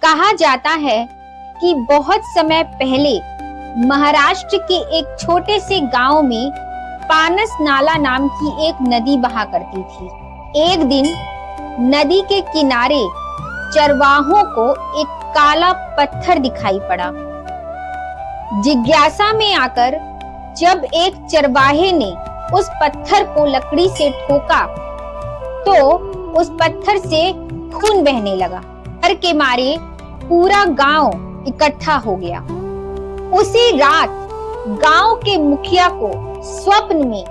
कहा जाता है कि बहुत समय पहले महाराष्ट्र के एक छोटे से गांव में पानस नाला नाम की एक नदी बहा करती थी। एक दिन नदी के किनारे चरवाहों को एक काला पत्थर दिखाई पड़ा। जिज्ञासा में आकर जब एक चरवाहे ने उस पत्थर को लकड़ी से ठोका तो उस पत्थर से खून बहने लगा। डर के मारे पूरा गांव इकट्ठा हो गया। उसी रात गांव के मुखिया को स्वप्न में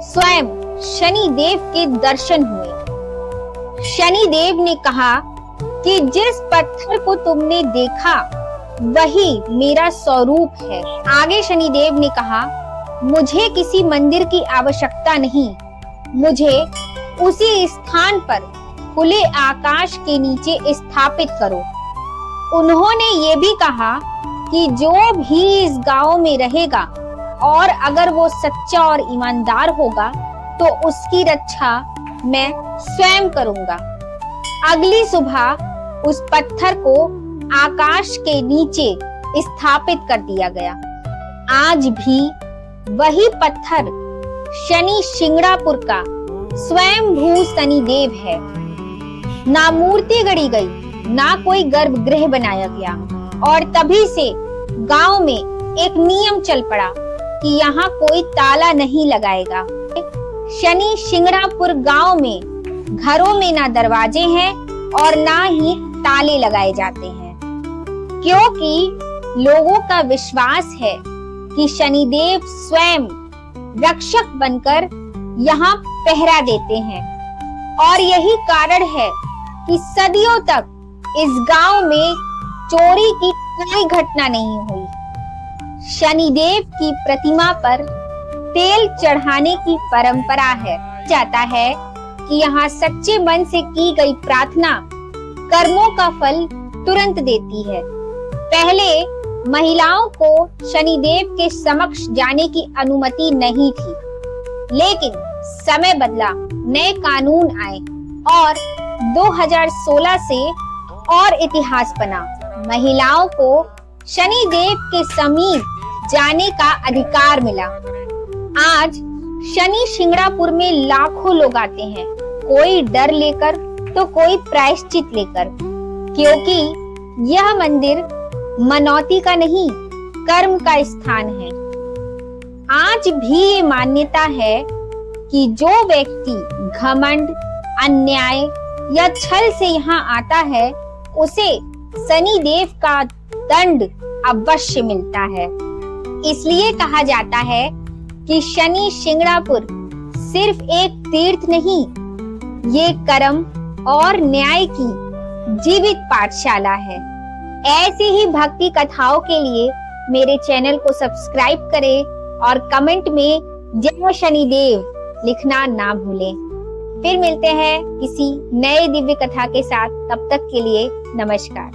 स्वयं शनिदेव के दर्शन हुए। शनिदेव ने कहा कि जिस पत्थर को तुमने देखा वही मेरा स्वरूप है। आगे शनिदेव ने कहा, मुझे किसी मंदिर की आवश्यकता नहीं, मुझे उसी स्थान पर खुले आकाश के नीचे स्थापित करो। उन्होंने ये भी कहा कि जो भी इस गांव में रहेगा और अगर वो सच्चा और ईमानदार होगा तो उसकी रक्षा मैं स्वयं करूंगा। अगली सुबह उस पत्थर को आकाश के नीचे स्थापित कर दिया गया। आज भी वही पत्थर शनि शिंगणापुर का स्वयंभू शनिदेव है। ना मूर्ति गढ़ी गई, ना कोई गर्भगृह बनाया गया और तभी से गांव में एक नियम चल पड़ा कि यहाँ कोई ताला नहीं लगाएगा। शनि शिंगणापुर गांव में घरों में ना दरवाजे हैं और ना ही ताले लगाए जाते हैं, क्योंकि लोगों का विश्वास है कि शनिदेव स्वयं रक्षक बनकर यहाँ पहरा देते हैं। और यही कारण है कि सदियों तक इस गांव में चोरी की कोई घटना नहीं हुई। शनिदेव की प्रतिमा पर तेल चढ़ाने की परंपरा है। जाता है कि यहाँ सच्चे मन से की गई प्रार्थना कर्मों का फल तुरंत देती है। पहले महिलाओं को शनिदेव के समक्ष जाने की अनुमति नहीं थी, लेकिन समय बदला, नए कानून आए और 2016 से और इतिहास बना। महिलाओं को शनिदेव के समीप जाने का अधिकार मिला। आज शनि शिंगणापुर में लाखों लोग आते हैं, कोई डर लेकर तो कोई प्रायश्चित लेकर, क्योंकि यह मंदिर मनौती का नहीं, कर्म का स्थान है। आज भी ये मान्यता है कि जो व्यक्ति घमंड, अन्याय या छल से यहाँ आता है उसे शनिदेव का दंड अवश्य मिलता है। इसलिए कहा जाता है कि शनि शिंगणापुर सिर्फ एक तीर्थ नहीं, ये कर्म और न्याय की जीवित पाठशाला है। ऐसी ही भक्ति कथाओं के लिए मेरे चैनल को सब्सक्राइब करें और कमेंट में जय शनिदेव लिखना ना भूलें। फिर मिलते हैं किसी नए दिव्य कथा के साथ। तब तक के लिए नमस्कार।